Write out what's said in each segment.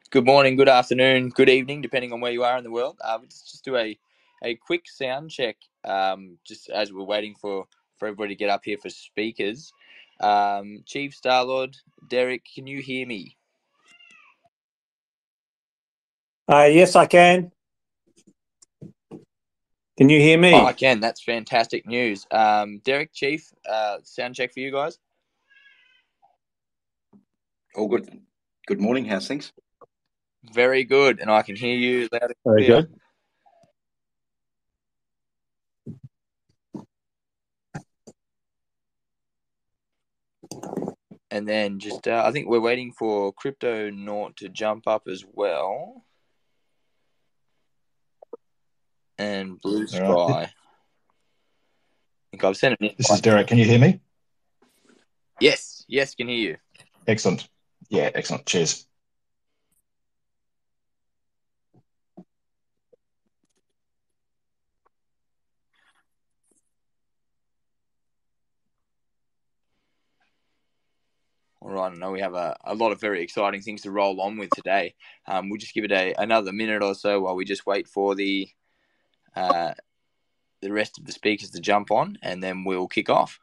Good morning, good afternoon, good evening, depending on where you are in the world. Let's just do a quick sound check, just as we're waiting for everybody to get up here for speakers. Chief, Starlord, Derek, can you hear me? Yes, I can. Can you hear me? I can. That's fantastic news. Derek, Chief, sound check for you guys. All good. Good morning. How's things? Very good, and I can hear you loud and Very clear. good. And then just, I think we're waiting for Crypto Naught to jump up as well. And Blue Sky. Right. I think I've sent it. This is Derek. Can you hear me? Yes, can hear you. Excellent. Yeah, excellent. Cheers. All right, I know we have a lot of very exciting things to roll on with today. We'll just give it another minute or so while we just wait for the rest of the speakers to jump on, and then we'll kick off.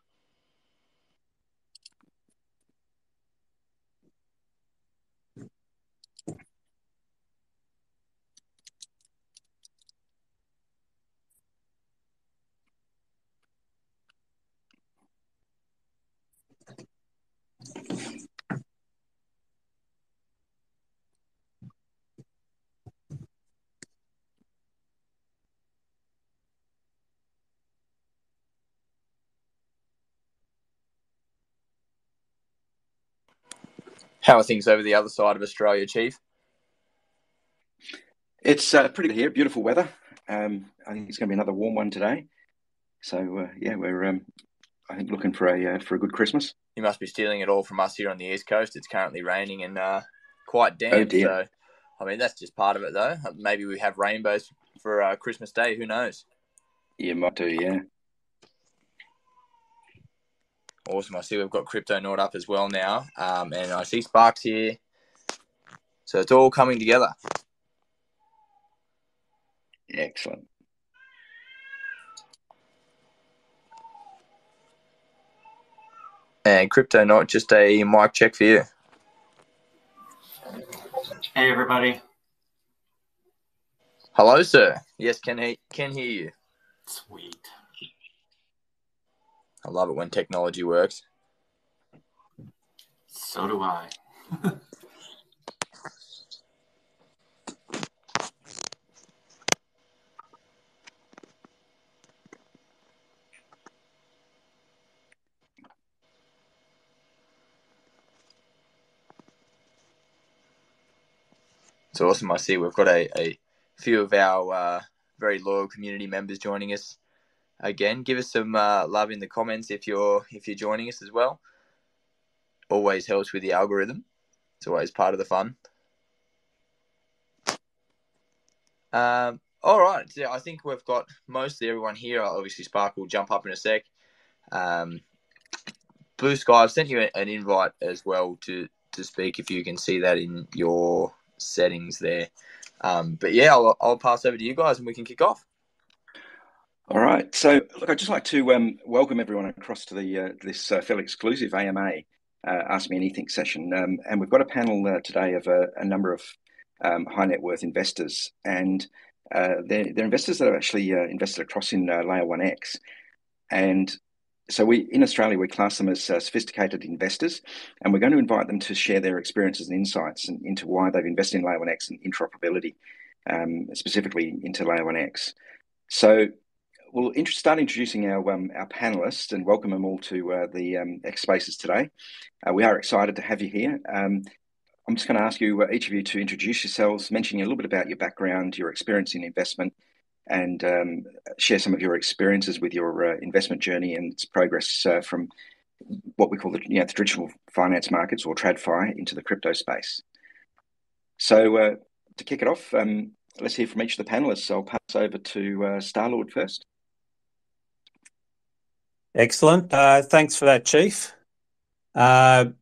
How are things over the other side of Australia, Chief? It's pretty good here. Beautiful weather. I think it's going to be another warm one today. So yeah, we're I think looking for a good Christmas. You must be stealing it all from us here on the East Coast. It's currently raining and quite damp. Oh dear. So, I mean, that's just part of it, though. Maybe we have rainbows for Christmas Day. Who knows? You might do, yeah. Awesome. I see we've got Crypto Naught up as well now. And I see Sparks here. So it's all coming together. Excellent. And Crypto Naught, just a mic check for you. Hey, everybody. Hello, sir. Yes, can hear you. Sweet. I love it when technology works. So do I. It's awesome. I see we've got a few of our very loyal community members joining us again. Give us some love in the comments if you're joining us as well. Always helps with the algorithm. It's always part of the fun. All right. So I think we've got mostly everyone here. Obviously, Spark will jump up in a sec. Blue Sky, I've sent you an invite as well to speak if you can see that in your settings there. But yeah, I'll pass over to you guys and we can kick off. All right. So look, I'd just like to welcome everyone across to the this fairly exclusive AMA Ask Me Anything session. And we've got a panel today of a number of high net worth investors, and they're investors that have actually invested across in Layer 1X. And so in Australia, we class them as sophisticated investors, and we're going to invite them to share their experiences and insights into why they've invested in Layer 1X and interoperability, specifically into Layer 1X. So we'll start introducing our panelists and welcome them all to the X Spaces today. We are excited to have you here. I'm just going to ask you, each of you, to introduce yourselves, mentioning a little bit about your background, your experience in investment, and share some of your experiences with your investment journey and its progress from what we call the traditional finance markets, or TradFi, into the crypto space. So to kick it off, let's hear from each of the panelists. I'll pass over to Starlord first. Excellent. Thanks for that, Chief. My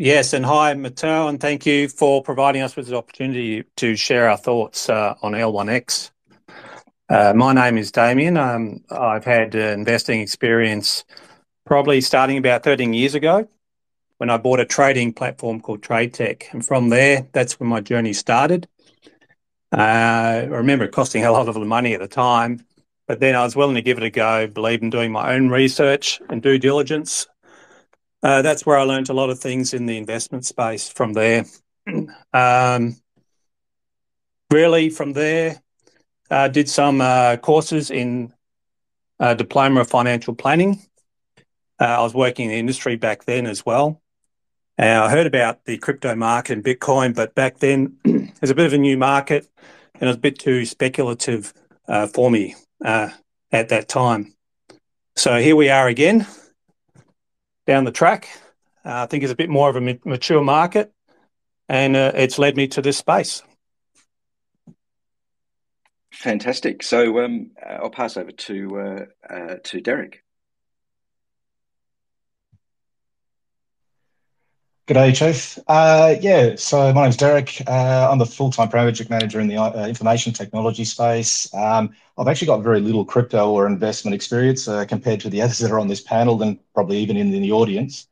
Yes, and hi, Matteo, and thank you for providing us with the opportunity to share our thoughts on L1X. My name is Damien. I've had investing experience probably starting about 13 years ago when I bought a trading platform called TradeTech. And from there, that's when my journey started. I remember it costing a lot of money at the time, but then I was willing to give it a go, believe in doing my own research and due diligence. That's where I learned a lot of things in the investment space from there. Really, from there, did some courses in Diploma of Financial Planning. I was working in the industry back then as well. I heard about the crypto market and Bitcoin, but back then it was a bit of a new market and it was a bit too speculative for me at that time. So here we are again, down the track. I think it's a bit more of a mature market, and it's led me to this space. Fantastic. So I'll pass over to Derek. G'day, Chief. So my name's Derek. I'm the full-time project manager in the information technology space. I've actually got very little crypto or investment experience compared to the others that are on this panel and probably even in the audience.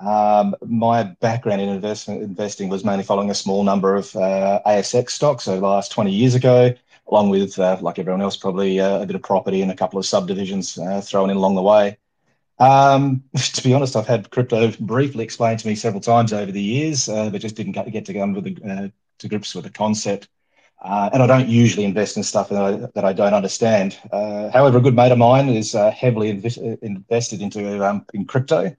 My background in investing was mainly following a small number of ASX stocks over the last 20 years ago, along with, like everyone else, probably a bit of property and a couple of subdivisions thrown in along the way. To be honest, I've had crypto briefly explained to me several times over the years, but just didn't get to grips with the concept. And I don't usually invest in stuff that I don't understand. However, a good mate of mine is heavily invested in crypto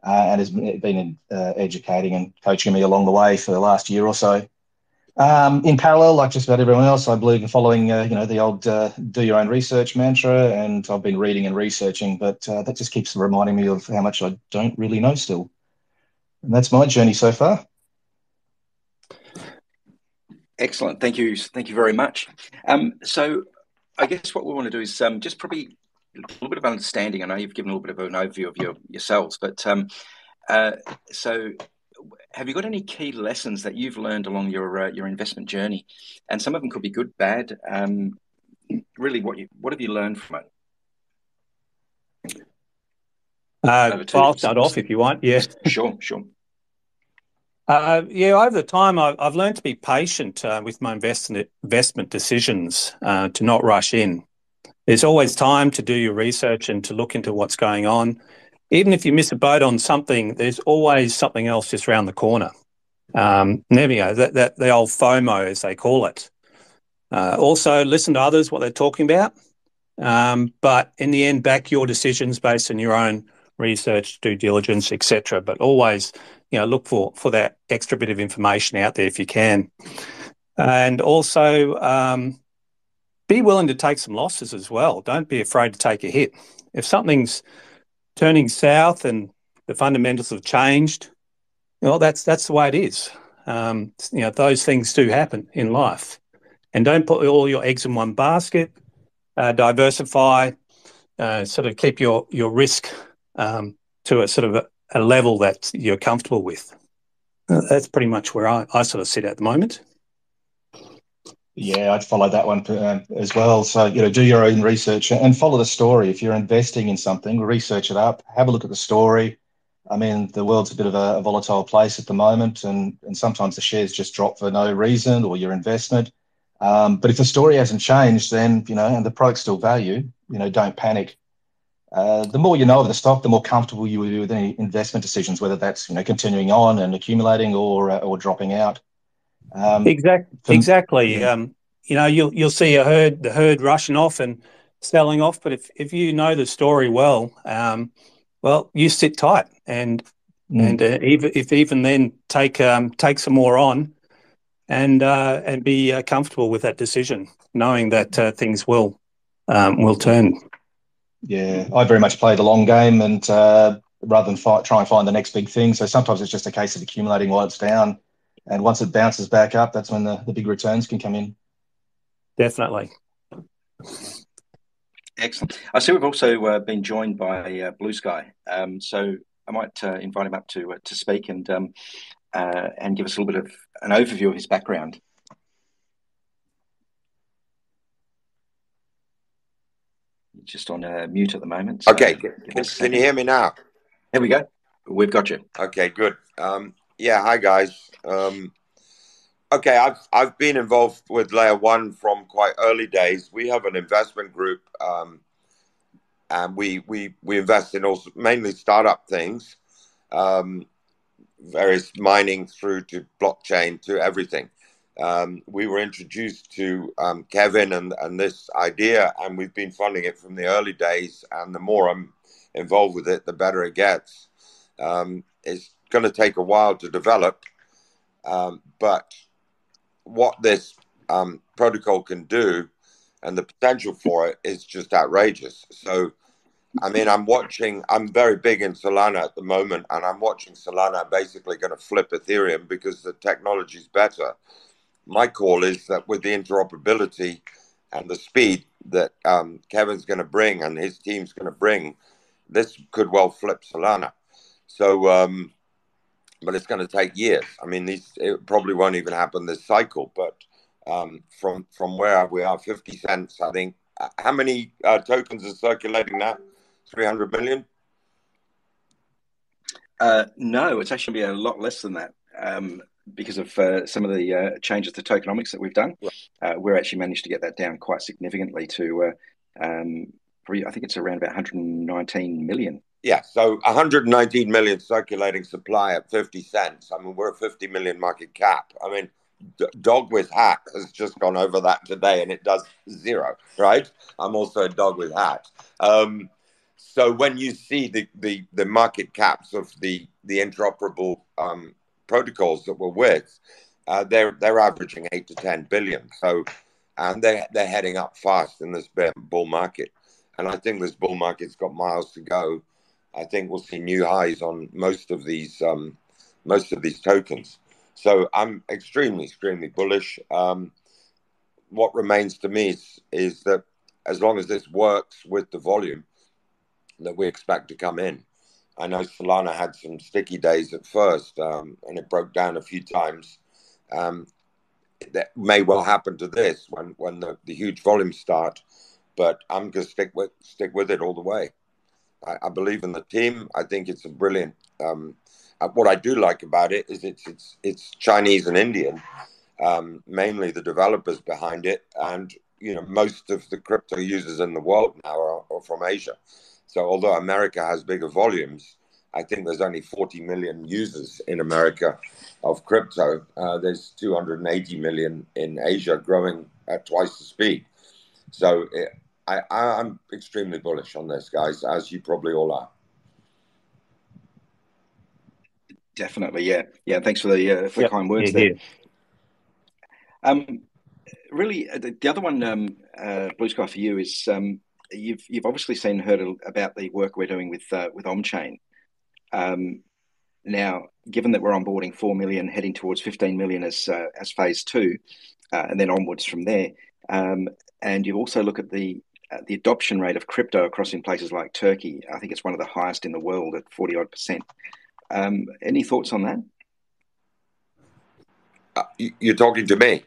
and has been educating and coaching me along the way for the last year or so. In parallel, like just about everyone else, I believe in following, the old do your own research mantra, and I've been reading and researching, but that just keeps reminding me of how much I don't really know still. And that's my journey so far. Excellent. Thank you. Thank you very much. So I guess what we want to do is just probably a little bit of understanding. I know you've given a little bit of an overview of yourselves, but so have you got any key lessons that you've learned along your investment journey? And some of them could be good, bad. Really, what have you learned from it? I'll start off if you want. Yes. Sure. Over the time, I've learned to be patient with my investment decisions, to not rush in. There's always time to do your research and to look into what's going on. Even if you miss a boat on something, there's always something else just around the corner. The old FOMO, as they call it. Also, listen to others, what they're talking about. But in the end, back your decisions based on your own research, due diligence, etc. But always, look for that extra bit of information out there if you can. And also, be willing to take some losses as well. Don't be afraid to take a hit. If something's turning south and the fundamentals have changed, that's the way it is. Those things do happen in life. And don't put all your eggs in one basket. Diversify, sort of keep your risk to a sort of a level that you're comfortable with. That's pretty much where I sort of sit at the moment. Yeah, I'd follow that one as well. So, do your own research and follow the story. If you're investing in something, research it up, have a look at the story. I mean, the world's a bit of a volatile place at the moment, and sometimes the shares just drop for no reason or your investment. But if the story hasn't changed, then, and the product's still valued, don't panic. The more you know of the stock, the more comfortable you will be with any investment decisions, whether that's, continuing on and accumulating or dropping out. Exactly. Yeah. You'll see the herd rushing off and selling off, but if you know the story well, you sit tight and even then take some more on and be comfortable with that decision, knowing that things will turn. Yeah, I very much play the long game, and rather than try and find the next big thing. So sometimes it's just a case of accumulating while it's down. And once it bounces back up, that's when the big returns can come in. Definitely. Excellent. I see we've also been joined by Blue Sky. So invite him up to speak and give us a little bit of an overview of his background. He's just on mute at the moment. So okay, can you hear me now? Here we go. We've got you. Okay, good. Yeah, hi guys. Okay, I've been involved with Layer 1 from quite early days. We have an investment group, and we invest in also mainly startup things, various mining through to blockchain to everything. We were introduced to Kevin and this idea, and we've been funding it from the early days. And the more I'm involved with it, the better it gets. It's going to take a while to develop, but what this protocol can do and the potential for it is just outrageous. So, I mean, I'm very big in Solana at the moment, and I'm watching Solana basically going to flip Ethereum because the technology is better. My call is that with the interoperability and the speed that Kevin's going to bring and his team's going to bring, this could well flip Solana. So, but it's going to take years. I mean, it probably won't even happen this cycle. But from where we are, 50 cents, I think. How many tokens are circulating now? 300 million? No, it's actually a lot less than that because of some of the changes to tokenomics that we've done. Right. We're actually managed to get that down quite significantly to, I think it's around about 119 million. Yeah, so 119 million circulating supply at 50 cents. I mean, we're a 50 million market cap. I mean, dog with hat has just gone over that today, and it does zero, right? I'm also a dog with hat. So when you see the market caps of the interoperable protocols that we're with, they're averaging 8 to 10 billion. So, and they're heading up fast in this bull market, and I think this bull market's got miles to go. I think we'll see new highs on most of these tokens. So I'm extremely bullish. What remains to me is that as long as this works with the volume that we expect to come in. I know Solana had some sticky days at first, and it broke down a few times. That may well happen to this when the huge volumes start, but I'm going to stick with it all the way. I believe in the team. I think it's a brilliant. What I do like about it is it's Chinese and Indian, mainly the developers behind it, and most of the crypto users in the world now are from Asia. So although America has bigger volumes, I think there's only 40 million users in America of crypto. There's 280 million in Asia, growing at twice the speed. So I'm extremely bullish on this, guys, as you probably all are. Definitely, yeah. Thanks for the kind words there. Really, the other one, Blue Sky, for you is you've obviously seen and heard about the work we're doing with OnChain. Now, given that we're onboarding 4 million, heading towards 15 million as phase 2, and then onwards from there, and you also look at the adoption rate of crypto across in places like Turkey. I think it's one of the highest in the world at 40-odd%. Any thoughts on that? You're talking to me?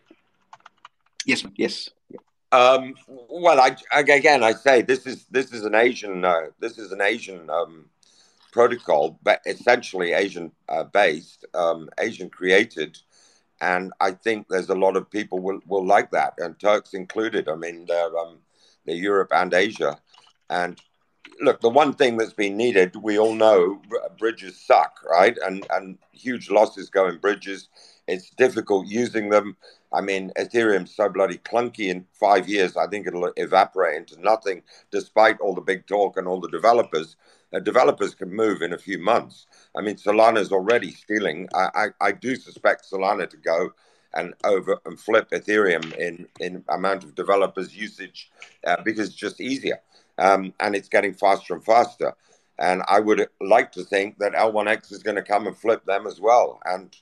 Yes. Well, I say this is an Asian protocol, but essentially Asian based, Asian created, and I think there's a lot of people will like that, and Turks included. I mean, they're Europe and Asia, and look, the one thing that's been needed, we all know, bridges suck, right? And huge losses go in bridges. It's difficult using them. I mean, Ethereum's so bloody clunky. In 5 years, I think it'll evaporate into nothing, despite all the big talk and all the developers. Developers can move in a few months. I mean, Solana's already stealing. I do suspect Solana to go and flip Ethereum in amount of developers usage because it's just easier. And it's getting faster and faster. And I would like to think that L1X is going to come and flip them as well. And,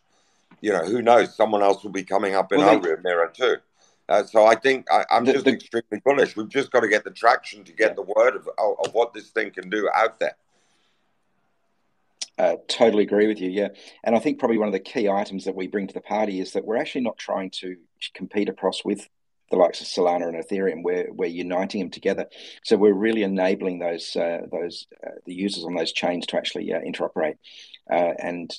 who knows? Someone else will be coming up in our rear mirror too. So I think I'm just extremely bullish. We've just got to get the traction to get the word of what this thing can do out there. Totally agree with you. Yeah, and I think probably one of the key items that we bring to the party is that we're actually not trying to compete across with the likes of Solana and Ethereum. We're uniting them together. So we're really enabling those the users on those chains to actually interoperate and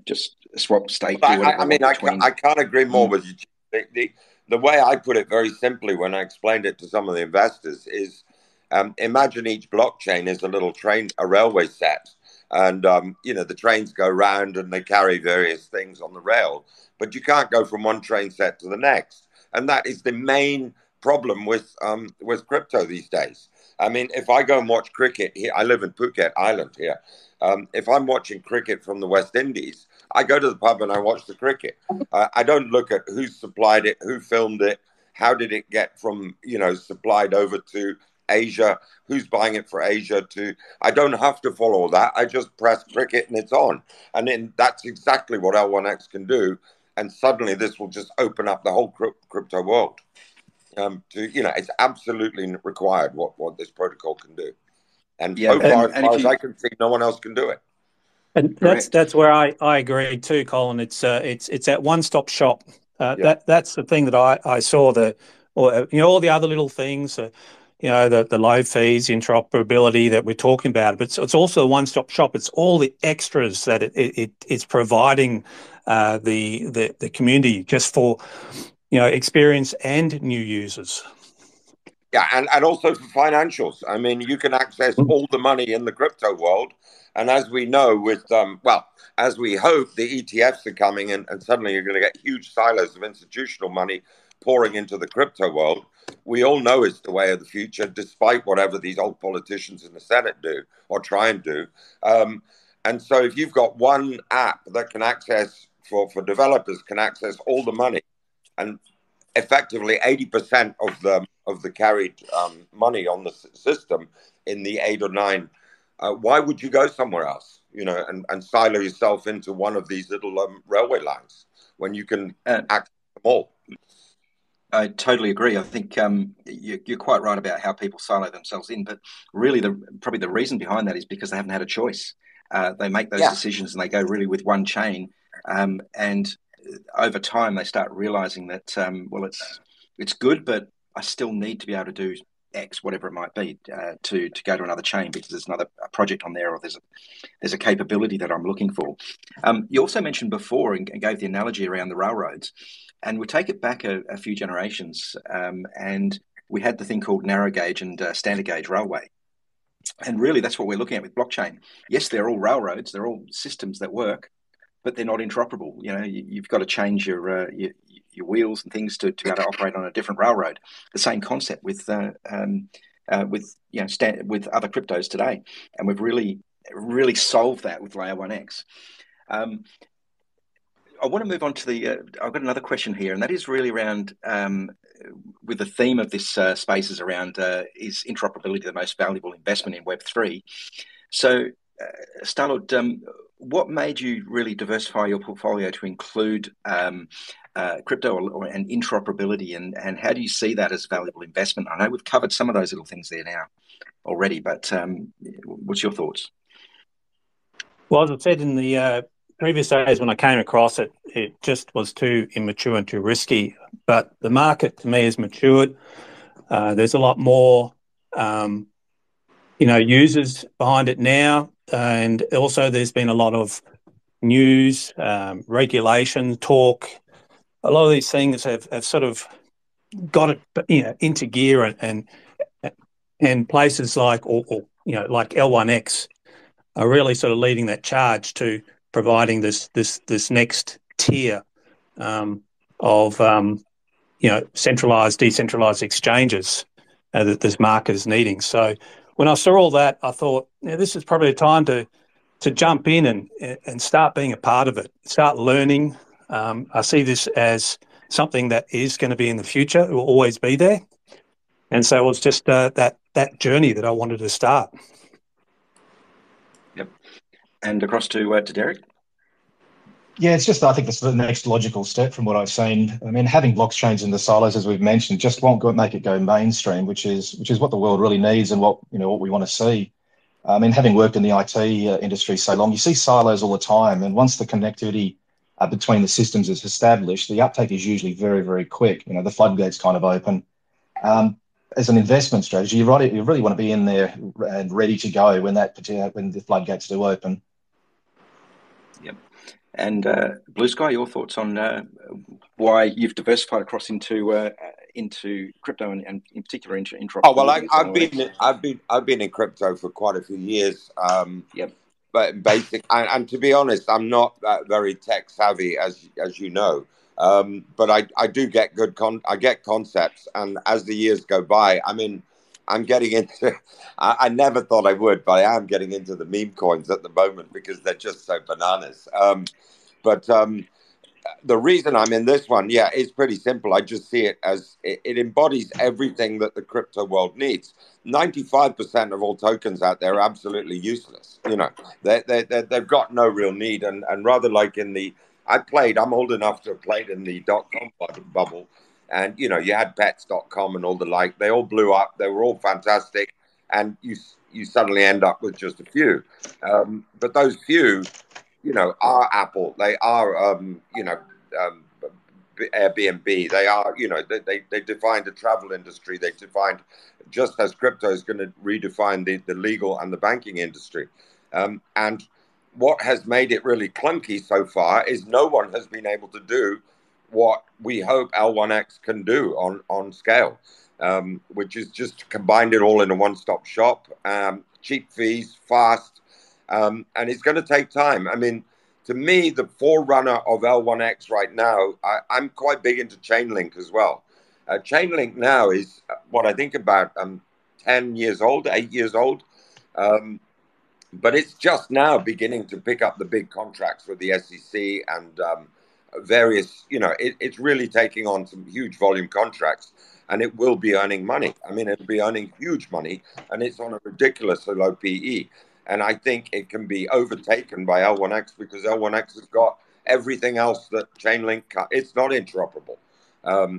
just swap state. I can't agree more with you. The way I put it very simply when I explained it to some of the investors is, imagine each blockchain is a little train, a railway set. And, the trains go round and they carry various things on the rail, but you can't go from one train set to the next. And that is the main problem with crypto these days. I mean, if I go and watch cricket here, I live in Phuket Island here. If I'm watching cricket from the West Indies, I go to the pub and I watch the cricket. I don't look at who supplied it, who filmed it, how did it get from, supplied over to Asia, who's buying it for Asia I don't have to follow that. I just press cricket and it's on. And then that's exactly what L1X can do. And suddenly this will just open up the whole crypto world. It's absolutely required what this protocol can do. And so far, as far as I can see, no one else can do it. And that's where I agree too, Colin. It's that one-stop shop. That's the thing that I saw. All the other little things. The low fees, interoperability that we're talking about, but it's also a one-stop shop. It's all the extras that it's providing the community just for experience and new users. Yeah, and also for financials. I mean, you can access all the money in the crypto world, and as we know, as we hope, the ETFs are coming, and suddenly you're going to get huge silos of institutional money pouring into the crypto world. We all know it's the way of the future, despite whatever these old politicians in the Senate do or try and do. And so if you've got one app that can access, for developers, can access all the money, and effectively 80% of the carried money on the system in the 8 or 9, why would you go somewhere else, and silo yourself into one of these little railway lines when you can access them all? I totally agree. I think you're quite right about how people silo themselves in, but really probably the reason behind that is because they haven't had a choice. They make those decisions and they go really with one chain, and over time they start realizing that it's good, but I still need to be able to do X, whatever it might be, to go to another chain because there's another project on there, or there's a capability that I'm looking for. You also mentioned before and gave the analogy around the railroads. And we take it back a few generations, and we had the thing called narrow gauge and standard gauge railway. And really, that's what we're looking at with blockchain. Yes, they're all railroads, they're all systems that work, but they're not interoperable. You've got to change your wheels and things to be able to operate on a different railroad. The same concept with other cryptos today, and we've really solved that with Layer 1X. I want to move on to I've got another question here, and that is really around, with the theme of this space is around, is interoperability the most valuable investment in Web3? So, Starlord, what made you really diversify your portfolio to include crypto and interoperability, and how do you see that as a valuable investment? I know we've covered some of those little things there now already, but what's your thoughts? Well, as I said in the previous days when I came across it, it just was too immature and too risky. But the market to me has matured. There's a lot more, users behind it now, and also there's been a lot of news, regulation, talk. A lot of these things have sort of got it, into gear, and places like like L1X are really sort of leading that charge to providing this next tier of centralized, decentralized exchanges that this market is needing. So when I saw all that, I thought, this is probably a time to jump in and start being a part of it, start learning. I see this as something that is going to be in the future. It will always be there. And so it was just that journey that I wanted to start. Yep. And across to Derek. Yeah, it's just, I think, this is the next logical step from what I've seen. I mean, having blockchains in the silos, as we've mentioned, just won't make it go mainstream, which is what the world really needs and what we want to see. I mean, having worked in the IT industry so long, you see silos all the time. And once the connectivity between the systems is established, the uptake is usually very, very quick. You know, the floodgates kind of open. As an investment strategy, you really want to be in there and ready to go when the floodgates do open. Yep. And Blue Sky, your thoughts on why you've diversified across into crypto and in particular into interoperability? Oh well, I've been in crypto for quite a few years. Yep. But and to be honest, I'm not very tech savvy, as you know. But I do get I get concepts, and as the years go by, I mean, I'm getting into. I never thought I would, but I am getting into the meme coins at the moment because they're just so bananas. But the reason I'm in this one, yeah, is pretty simple. I just see it as it embodies everything that the crypto world needs. 95% of all tokens out there are absolutely useless. You know, they've got no real need. And rather like I'm old enough to have played in the .com bubble. And, you know, you had pets.com and all the like. They all blew up. They were all fantastic. And you suddenly end up with just a few. But those few, you know, are Apple. They are, Airbnb. They are, you know, they defined the travel industry. They defined, just as crypto is going to redefine the legal and the banking industry. And what has made it really clunky so far is no one has been able to do what we hope L1X can do on scale, which is just combine it all in a one-stop shop, cheap fees, fast, and it's going to take time. I mean, to me, the forerunner of L1X right now, I'm quite big into Chainlink as well. Chainlink now is what I think about 10 years old, 8 years old. But it's just now beginning to pick up the big contracts with the SEC and various, you know, it's really taking on some huge volume contracts, and it will be earning money. I mean, it'll be earning huge money, and it's on a ridiculously low PE. And I think it can be overtaken by L1X because L1X has got everything else that Chainlink, it's not interoperable.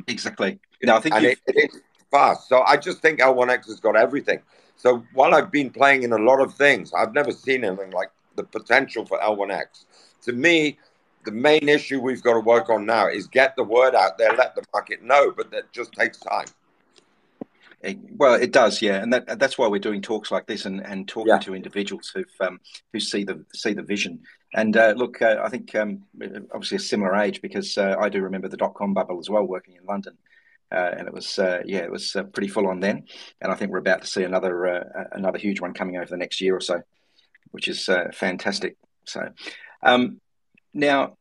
Exactly. No, I think it is fast. So I just think L1X has got everything. So while I've been playing in a lot of things, I've never seen anything like the potential for L1X. To me, the main issue we've got to work on now is get the word out there, let the market know, but that just takes time. Well, it does, yeah, and that's why we're doing talks like this and talking to individuals who see the vision. And look, I think obviously a similar age because I do remember the .com bubble as well, working in London, and it was it was pretty full on then. And I think we're about to see another huge one coming over the next year or so, which is fantastic. So now,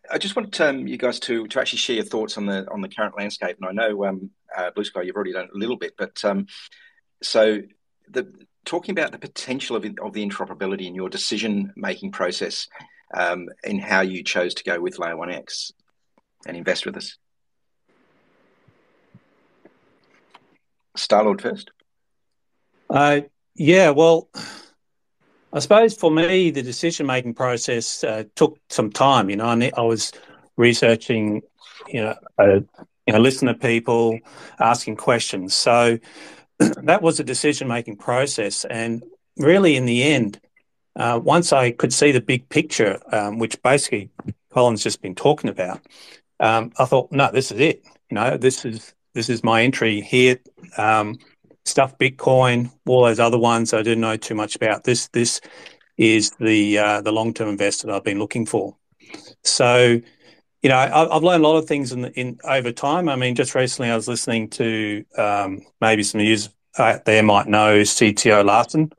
I just want you guys to actually share your thoughts on the current landscape. And I know, Blue Sky, you've already done it a little bit, but so talking about the potential of the interoperability in your decision-making process in how you chose to go with Layer 1X and invest with us. Starlord first. Yeah, well, I suppose for me, the decision-making process took some time. You know, I was researching, listening to people, asking questions. So that was a decision-making process. And really, in the end, once I could see the big picture, which basically Colin's just been talking about, I thought, no, this is it. You know, this is my entry here. Stuff Bitcoin, all those other ones I didn't know too much about. This is the long-term investor that I've been looking for. So, you know, I've learned a lot of things in over time. I mean, just recently I was listening to maybe some users out there might know CTO Larson,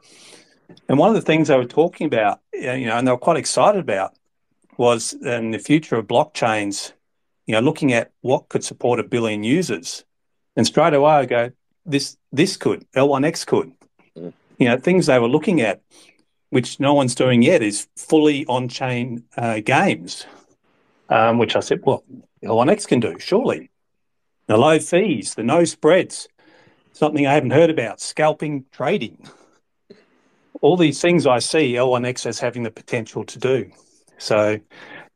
and one of the things they were talking about, you know, and they were quite excited about, was the future of blockchains. You know, looking at what could support 1 billion users, and straight away I go, this could, L1X could. You know, things they were looking at, which no one's doing yet, is fully on-chain games, which I said, well, L1X can do, surely. The low fees, the no spreads, something I haven't heard about, scalping trading. All these things I see L1X as having the potential to do. So,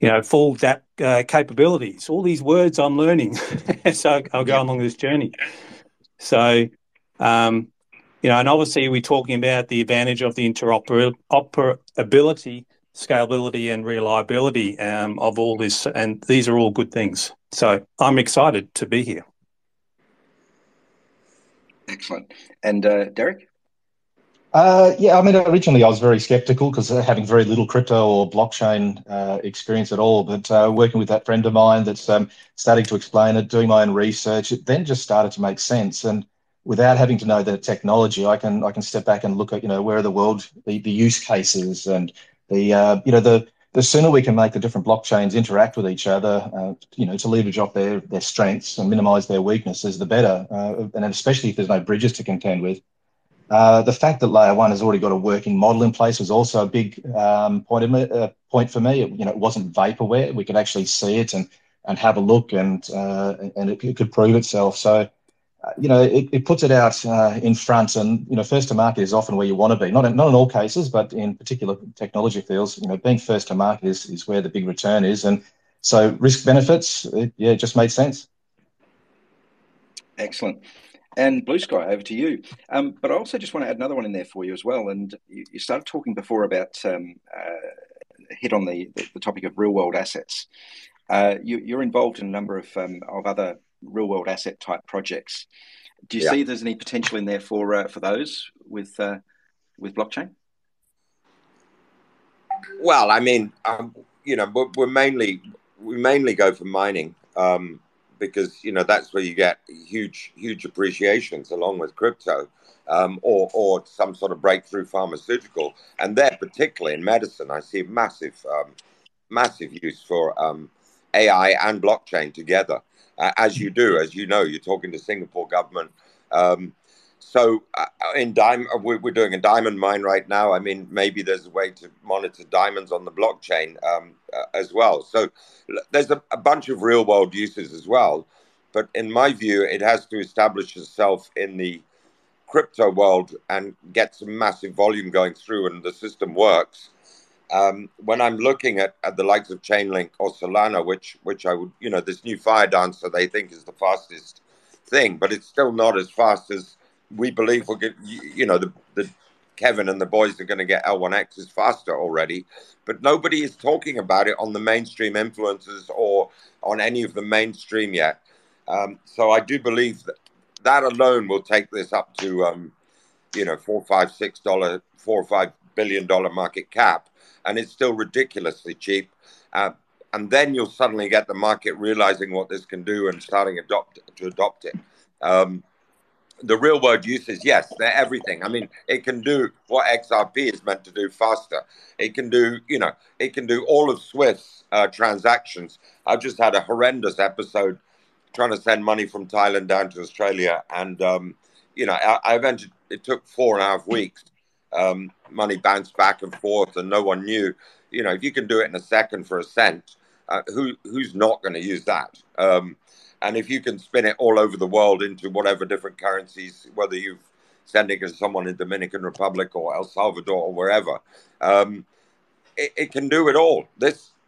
you know, full DApp capabilities, all these words I'm learning. So I'll go along this journey. So, And obviously we're talking about the advantage of the interoperability, scalability and reliability of all this, and these are all good things. So I'm excited to be here. Excellent. And Derek? Yeah, I mean, originally I was very skeptical because having very little crypto or blockchain experience at all, but working with that friend of mine that's starting to explain it, doing my own research, it then just started to make sense. And without having to know the technology, I can step back and look at, where are the use cases, and the sooner we can make the different blockchains interact with each other, to leverage off their strengths and minimize their weaknesses, the better. And especially if there's no bridges to contend with. The fact that layer one has already got a working model in place was also a big point for me. It wasn't vaporware. We could actually see it and have a look, and it could prove itself. So, it puts it out in front, and first to market is often where you want to be. Not in all cases, but in particular technology fields, being first to market is where the big return is. And so risk benefits, it just made sense. Excellent. And Blue Sky, over to you. But I also just want to add another one in there for you as well. And you started talking before about hit on the topic of real world assets. You're involved in a number of other real world asset type projects. Do you see there's any potential in there for those with blockchain? Well, I mean, we mainly go for mining. Because that's where you get huge appreciations along with crypto, or some sort of breakthrough pharmaceutical, and there particularly in medicine, I see massive use for AI and blockchain together, as you know, you're talking to Singapore government. So we're doing a diamond mine right now. I mean, maybe there's a way to monitor diamonds on the blockchain as well. So there's a bunch of real world uses as well. But in my view, it has to establish itself in the crypto world and get some massive volume going through, and the system works. When I'm looking at the likes of Chainlink or Solana, which I would, this new fire dancer they think is the fastest thing, but it's still not as fast as we believe we'll get. The Kevin and the boys are going to get L1X is faster already, but nobody is talking about it on the mainstream influencers or on any of the mainstream yet. So I do believe that alone will take this up to $4 or $5 billion market cap, and it's still ridiculously cheap. And then you'll suddenly get the market realizing what this can do and starting to adopt it. The real world uses, yes, they're everything. I mean, it can do what XRP is meant to do faster. It can do, all of Swift's transactions. I've just had a horrendous episode trying to send money from Thailand down to Australia, and I eventually, it took 4.5 weeks. Money bounced back and forth, and no one knew. If you can do it in a second for a cent, who's not going to use that? And if you can spin it all over the world into whatever different currencies, whether you're sending it to someone in Dominican Republic or El Salvador or wherever, it can do it all.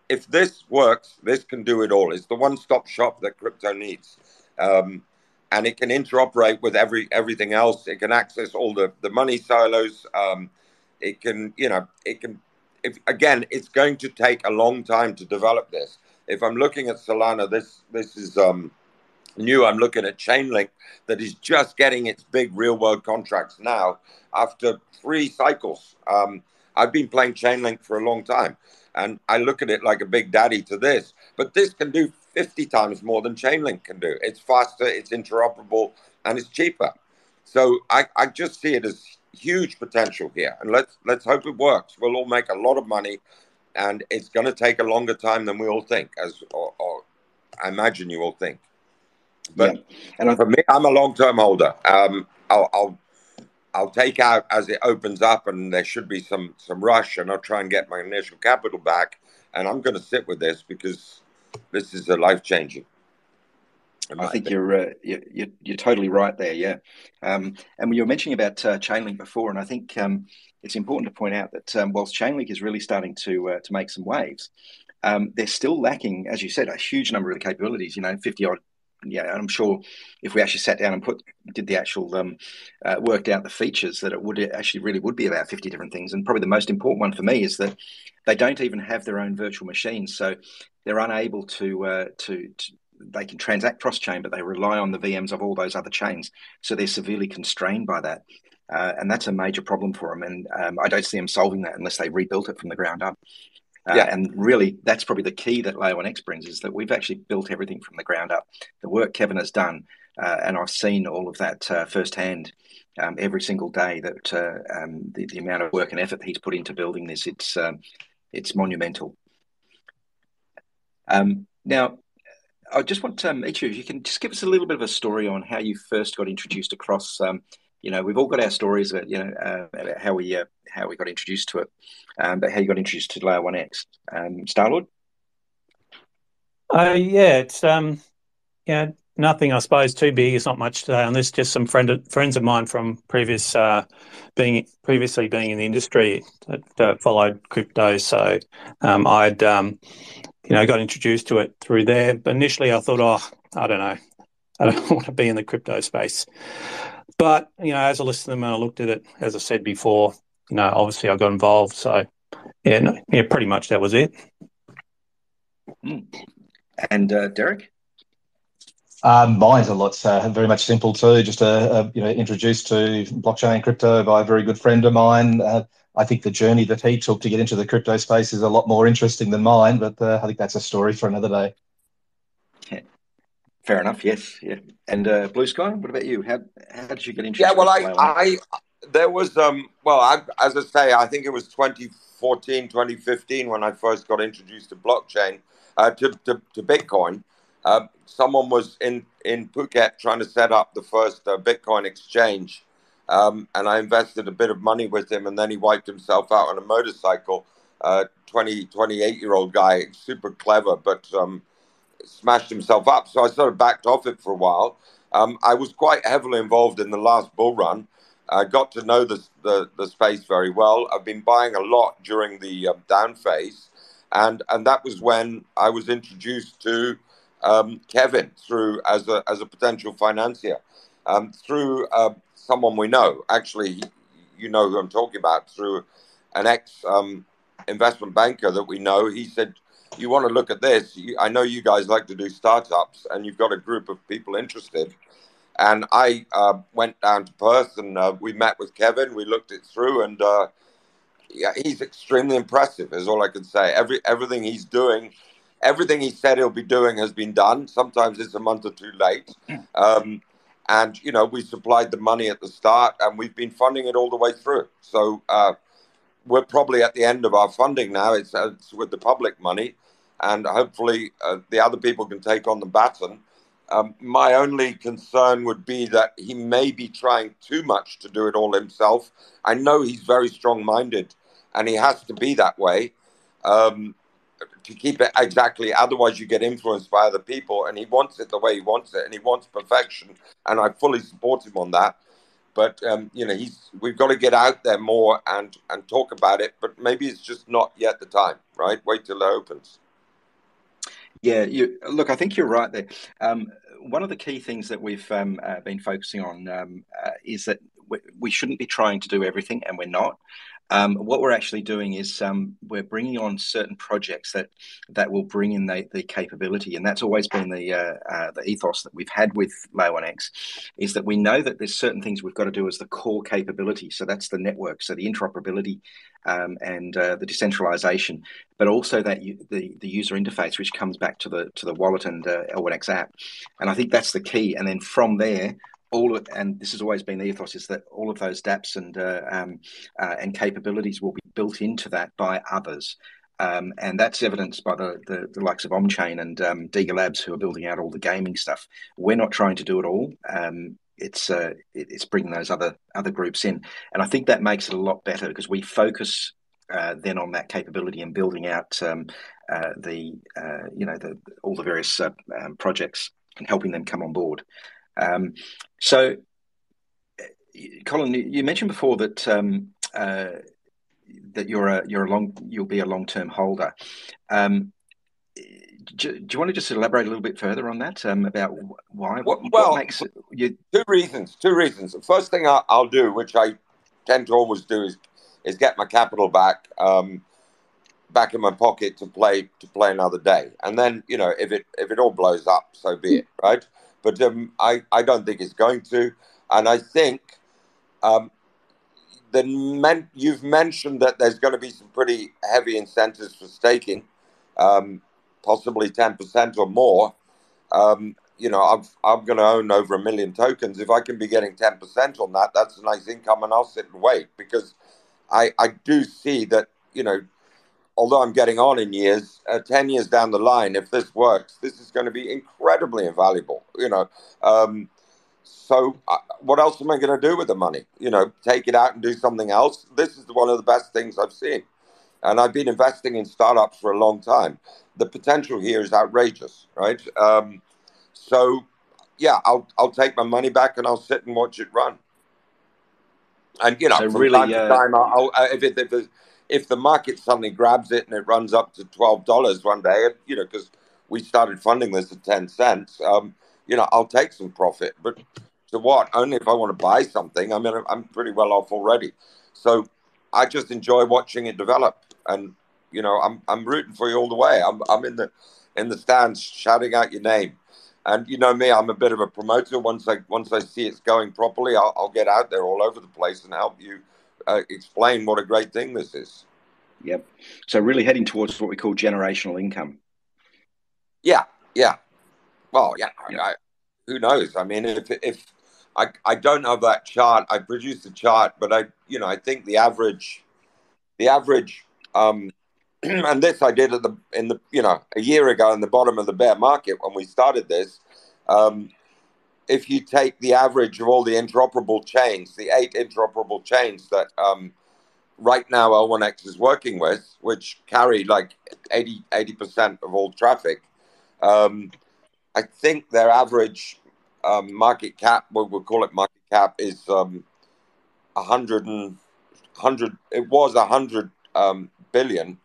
If this works, this can do it all. It's the one-stop shop that crypto needs. And it can interoperate with everything else. It can access all the money silos. It's going to take a long time to develop this. If I'm looking at Solana, this is new. I'm looking at Chainlink that is just getting its big real world contracts now after 3 cycles. I've been playing Chainlink for a long time, and I look at it like a big daddy to this, but this can do 50 times more than Chainlink can do. It's faster, it's interoperable, and it's cheaper. So I just see it as huge potential here, and let's hope it works. We'll all make a lot of money, and it's going to take a longer time than we all think, or I imagine you all think. But and for me, I'm a long-term holder. I'll take out as it opens up, and there should be some rush, and I'll try and get my initial capital back. And I'm going to sit with this because this is a life-changing. I think you're totally right there, yeah. And you were mentioning about Chainlink before, and I think it's important to point out that whilst Chainlink is really starting to make some waves, they're still lacking, as you said, a huge number of the capabilities. 50 odd I'm sure if we actually sat down and did the actual worked out the features, that it would actually really would be about 50 different things. And probably the most important one for me is that they don't even have their own virtual machines, so they're unable to they can transact cross-chain, but they rely on the VMs of all those other chains, so they're severely constrained by that. And that's a major problem for them. And I don't see them solving that unless they rebuilt it from the ground up. And really, that's probably the key that Layer 1X brings, is that we've actually built everything from the ground up. The work Kevin has done, and I've seen all of that firsthand every single day, that the amount of work and effort he's put into building this, it's monumental. Now, I just want each of you can just give us a little bit of a story on how you first got introduced across. We've all got our stories about about how we got introduced to it, but how you got introduced to Layer 1X. Starlord? It's nothing, I suppose, too big. It's not much today on this. Just some friends of mine from previously being in the industry that followed crypto. So I'd got introduced to it through there. But initially, I thought, I don't know, I don't want to be in the crypto space. But as I listened to them and I looked at it, as I said before, obviously I got involved. So pretty much that was it. And Derek? Mine's a lot very much simple too. Just introduced to blockchain crypto by a very good friend of mine. I think the journey that he took to get into the crypto space is a lot more interesting than mine, but I think that's a story for another day. Yeah. Fair enough. Yes. Yeah. And Blue Sky, what about you? How did you get introduced? Yeah. Well, there was as I say, I think it was 2014, 2015 when I first got introduced to blockchain, to Bitcoin. Someone was in Phuket trying to set up the first Bitcoin exchange, and I invested a bit of money with him, and then he wiped himself out on a motorcycle. 28-year-old guy, super clever, but smashed himself up. So I sort of backed off it for a while. I was quite heavily involved in the last bull run. I got to know the space very well. I've been buying a lot during the down phase, and that was when I was introduced to Kevin through as a potential financier, through someone we know. Actually, you know who I'm talking about, through an ex investment banker that we know. He said, "You want to look at this? I know you guys like to do startups, and you've got a group of people interested." And I went down to Perth, and we met with Kevin. We looked it through, and he's extremely impressive, is all I can say. Everything he's doing, everything he said he'll be doing has been done. Sometimes it's a month or two late. And, we supplied the money at the start, and we've been funding it all the way through. So we're probably at the end of our funding now. It's with the public money, and hopefully the other people can take on the baton. My only concern would be that he may be trying too much to do it all himself. I know he's very strong-minded, and he has to be that way to keep it exactly. Otherwise, you get influenced by other people, and he wants it the way he wants it, and he wants perfection, and I fully support him on that. But we've got to get out there more and talk about it. But maybe it's just not yet the time, right? Wait till it opens. Yeah, look, I think you're right there. One of the key things that we've been focusing on is that we shouldn't be trying to do everything, and we're not. What we're actually doing is we're bringing on certain projects that will bring in the capability, and that's always been the ethos that we've had with Layer 1X, is that we know that there's certain things we've got to do as the core capability. So that's the network, so the interoperability and the decentralization, but also that the user interface, which comes back to the wallet and L1X app. And I think that's the key. And then from there, and this has always been the ethos, is that all of those dApps and capabilities will be built into that by others. And that's evidenced by the likes of OnChain and Diga Labs, who are building out all the gaming stuff. We're not trying to do it all. It's bringing those other groups in, and I think that makes it a lot better because we focus then on that capability and building out all the various projects and helping them come on board. So, Colin, you mentioned before that that you'll be a long-term holder. do you want to just elaborate a little bit further on that about why? What makes you? Two reasons. The first thing I'll do, which I tend to always do, is get my capital back back in my pocket to play another day. And then, you know, if it all blows up, so be it, right? But I don't think it's going to. And I think you've mentioned that there's going to be some pretty heavy incentives for staking, possibly 10% or more. You know, I'm going to own over 1 million tokens. If I can be getting 10% on that, that's a nice income, and I'll sit and wait, because I do see that, you know, although I'm getting on in years, 10 years down the line, if this works, this is going to be incredibly invaluable, you know. So what else am I going to do with the money? You know, take it out and do something else? This is one of the best things I've seen. And I've been investing in startups for a long time. The potential here is outrageous, right? So, yeah, I'll take my money back and I'll sit and watch it run. And, you know, so from really, time to time, if the market suddenly grabs it and it runs up to $12 one day, you know, because we started funding this at 10 cents, you know, I'll take some profit. But to what? Only if I want to buy something. I mean, I'm pretty well off already. So I just enjoy watching it develop. And, you know, I'm rooting for you all the way. I'm in the stands shouting out your name. And you know me, I'm a bit of a promoter. Once I see it's going properly, I'll get out there all over the place and help you explain what a great thing this is. Yep. So really heading towards what we call generational income. Yeah. Well, yeah. Who knows? I mean, if I don't have that chart, I produced a chart, but I think the average, and this I did a year ago in the bottom of the bear market when we started this. If you take the average of all the interoperable chains, the 8 interoperable chains that right now L1X is working with, which carry like 80% of all traffic, I think their average market cap, what we'll call it market cap, is 100. It was 100 billion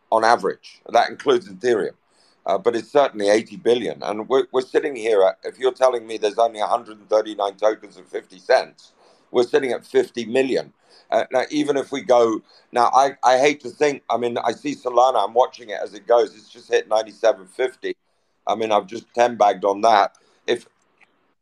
on average. That includes Ethereum, but it's certainly 80 billion. And we're sitting here at, if you're telling me there's only 139 tokens at 50 cents, we're sitting at 50 million. Now, even if we go, now I hate to think, I mean, I see Solana, I'm watching it as it goes. It's just hit 97.50. I mean, I've just 10 bagged on that.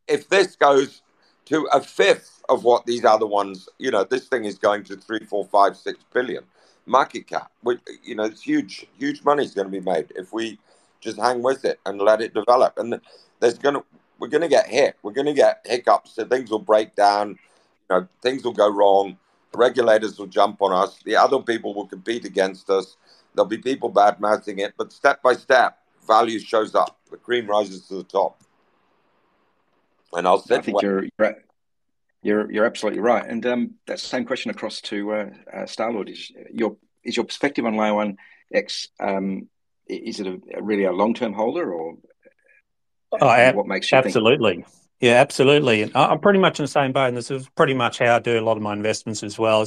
If this goes to a fifth of what these other ones, you know, this thing is going to 3, 4, 5, 6 billion market cap. Which, you know, it's huge money is going to be made if we just hang with it and let it develop. And we're going to get hit. We're going to get hiccups. So things will break down. You know, things will go wrong. The regulators will jump on us. The other people will compete against us. There'll be people bad mouthing it. But step by step, value shows up. The cream rises to the top. And I'll sit. I think you're absolutely right. And that same question across to Starlord is your perspective on Layer 1X. Is it really a long-term holder, or what makes you absolutely think? Yeah, absolutely. And I'm pretty much in the same boat, and this is pretty much how I do a lot of my investments as well.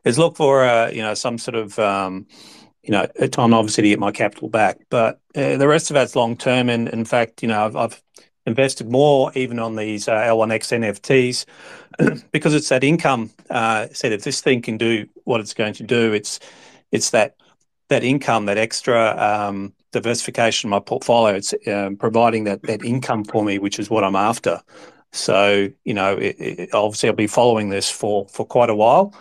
Is look for some sort of a time obviously to get my capital back, but the rest of that's long term. And in fact, I've invested more even on these L1X NFTs because it's that income. Said if this thing can do what it's going to do, it's that income, that extra diversification in my portfolio. It's providing that income for me, which is what I'm after. So obviously I'll be following this for quite a while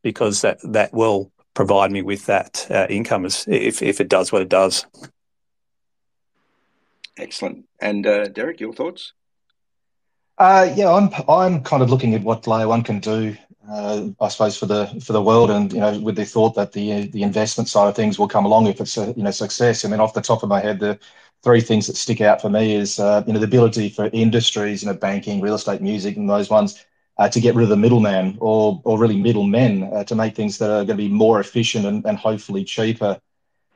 because that will provide me with that income if it does what it does. Excellent. And Derek, your thoughts? I'm kind of looking at what Layer 1 can do, I suppose, for the world, and with the thought that the investment side of things will come along if it's a success. I mean, off the top of my head, the 3 things that stick out for me is the ability for industries, banking, real estate, music, and those ones to get rid of the middleman or really middlemen to make things that are going to be more efficient and hopefully cheaper.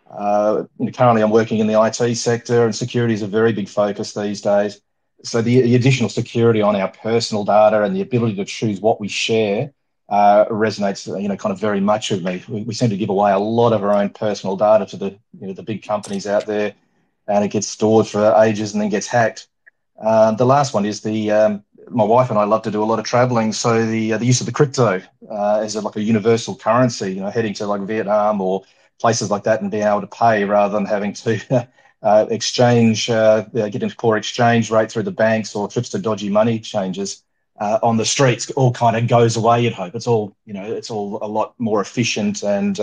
Currently, I'm working in the IT sector, and security is a very big focus these days. So the additional security on our personal data and the ability to choose what we share resonates, kind of very much with me. We seem to give away a lot of our own personal data to the big companies out there, and it gets stored for ages and then gets hacked. The last one is my wife and I love to do a lot of traveling, so the use of the crypto as like a universal currency, heading to like Vietnam or places like that and being able to pay rather than having to exchange, get into core exchange rate through the banks or trips to dodgy money exchanges on the streets, all kind of goes away. You'd hope it's all a lot more efficient and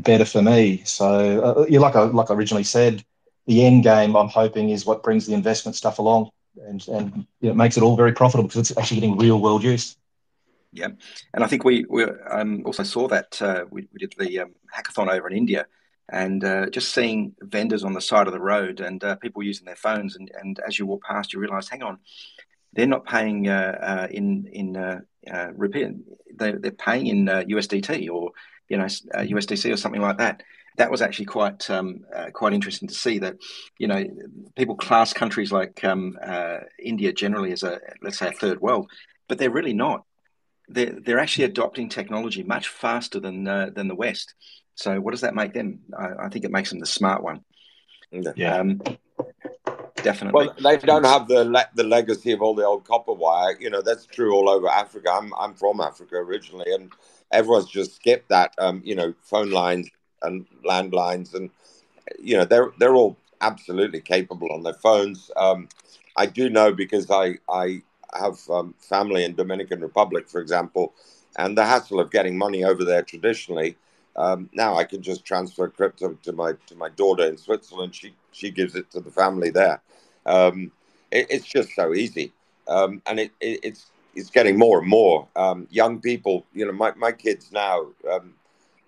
better for me. So like I originally said, the end game I'm hoping is what brings the investment stuff along and makes it all very profitable because it's actually getting real world use. Yeah, and I think we also saw that we did the hackathon over in India, and just seeing vendors on the side of the road and people using their phones, and as you walk past, you realise, hang on, they're not paying in rupee, they're paying in USDT or USDC or something like that. That was actually quite interesting to see that people class countries like India generally as let's say a third world, but they're really not. They're actually adopting technology much faster than the West. So what does that make them? I think it makes them the smart one. Yeah. Definitely. Well, they don't have the legacy of all the old copper wire. That's true all over Africa. I'm from Africa originally, and everyone's just skipped that. Phone lines and landlines, and they're all absolutely capable on their phones. I do know because I have family in Dominican Republic, for example, and the hassle of getting money over there traditionally. Now I can just transfer crypto to my daughter in Switzerland. She gives it to the family there. It's just so easy, and it's getting more and more. Young people, my kids now,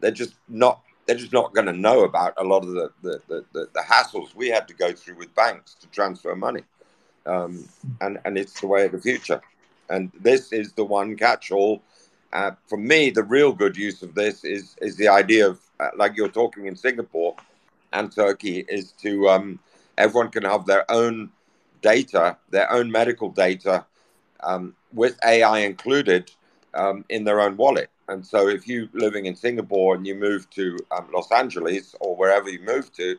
they're just not going to know about a lot of the hassles we had to go through with banks to transfer money, and it's the way of the future. And this is the one catch-all. For me, the real good use of this is the idea of, like you're talking in Singapore and Turkey, is to everyone can have their own data, their own medical data, with AI included, in their own wallet. And so if you're living in Singapore and you move to Los Angeles or wherever you move to,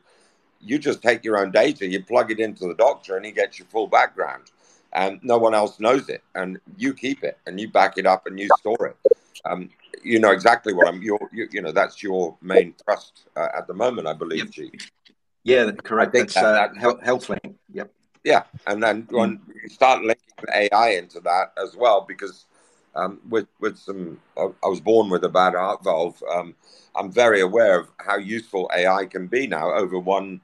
you just take your own data, you plug it into the doctor, and he gets your full background. And no one else knows it, and you keep it, and you back it up, and you store it. You know exactly what that's your main thrust at the moment, I believe. Yep. G. Yeah, correct. I think that's HealthLink. Yep. Yeah, and then when you start linking AI into that as well, because with some, I was born with a bad heart valve. I'm very aware of how useful AI can be now. Over one,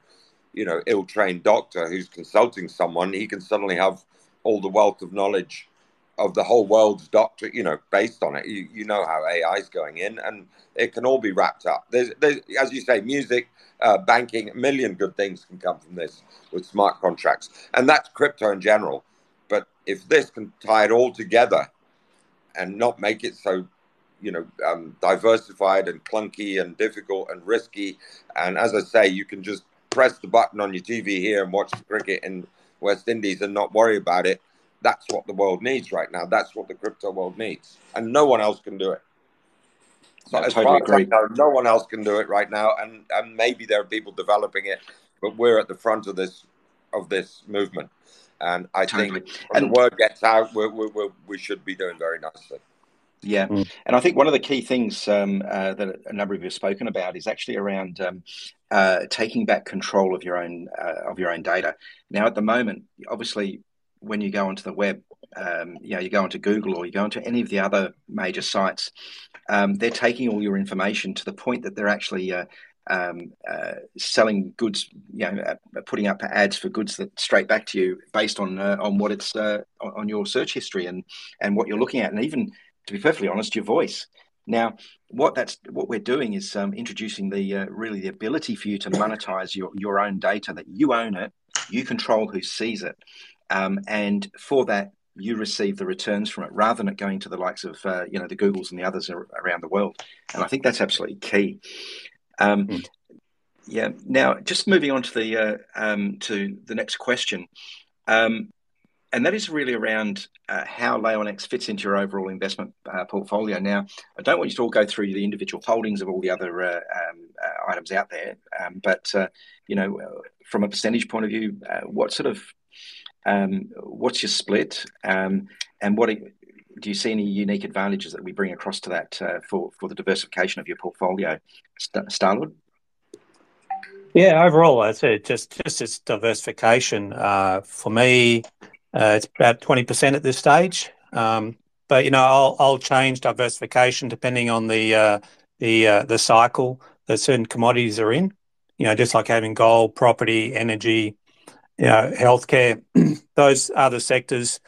ill-trained doctor who's consulting someone, he can suddenly have all the wealth of knowledge of the whole world's doctor, based on it. You know how AI is going in, and it can all be wrapped up. There's as you say, music, banking, a million good things can come from this with smart contracts, and that's crypto in general. But if this can tie it all together and not make it so, diversified and clunky and difficult and risky, and as I say, you can just press the button on your TV here and watch the cricket in West Indies and not worry about it. That's what the world needs right now. That's what the crypto world needs, and no one else can do it. So as totally far as agree. I know, no one else can do it right now, and maybe there are people developing it, but we're at the front of this movement, and I think when the word gets out, we should be doing very nicely. Yeah, and I think one of the key things that a number of you have spoken about is actually around taking back control of your own data. Now, at the moment, obviously, when you go onto the web, you go onto Google or you go onto any of the other major sites, they're taking all your information to the point that they're actually selling goods, putting up ads for goods that straight back to you based on what it's on your search history and what you're looking at, and even, to be perfectly honest, your voice. Now, what we're doing is introducing the ability for you to monetize your own data, that you own it, you control who sees it, and for that you receive the returns from it, rather than it going to the likes of the Googles and the others around the world. And I think that's absolutely key. Yeah. Now, just moving on to the next question, and that is really around how Leonex fits into your overall investment portfolio. Now, I don't want you to all go through the individual holdings of all the other items out there, but from a percentage point of view, what sort of what's your split, and what do you see any unique advantages that we bring across to that for the diversification of your portfolio, Starlord? Yeah, overall, I'd say just its diversification. For me, it's about 20% at this stage. But I'll change diversification depending on the cycle that certain commodities are in. Just like having gold, property, energy, healthcare, those other sectors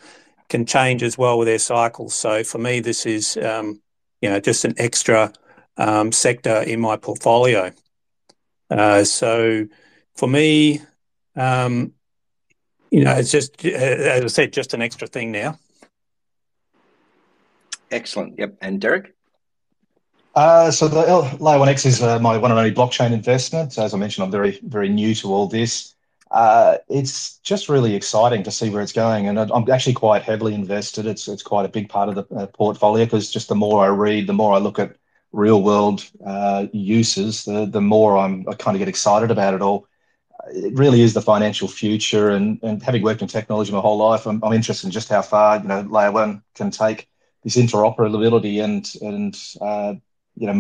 can change as well with their cycles. So for me, this is just an extra sector in my portfolio. So for me, it's just, as I said, just an extra thing now. Excellent. Yep. And Derek? So the Leonex is my one and only blockchain investment. As I mentioned, I'm very, very new to all this. It's just really exciting to see where it's going, and I'm actually quite heavily invested. It's quite a big part of the portfolio, because just the more I read, the more I look at real world uses, the more I kind of get excited about it all. It really is the financial future, and having worked in technology my whole life, I'm interested in just how far layer one can take this interoperability and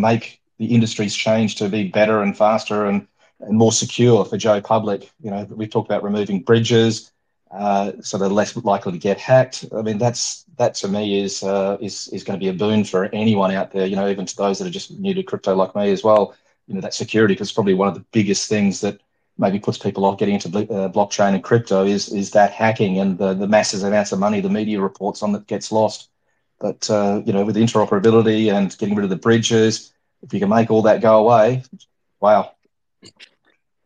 make the industries change to be better and faster and more secure for Joe Public. We've talked about removing bridges, so they're less likely to get hacked. I mean, that to me is going to be a boon for anyone out there. Even to those that are just new to crypto like me as well. That security, because probably one of the biggest things that maybe puts people off getting into blockchain and crypto is that hacking and the massive amounts of money the media reports on that gets lost. But with interoperability and getting rid of the bridges, if you can make all that go away, wow.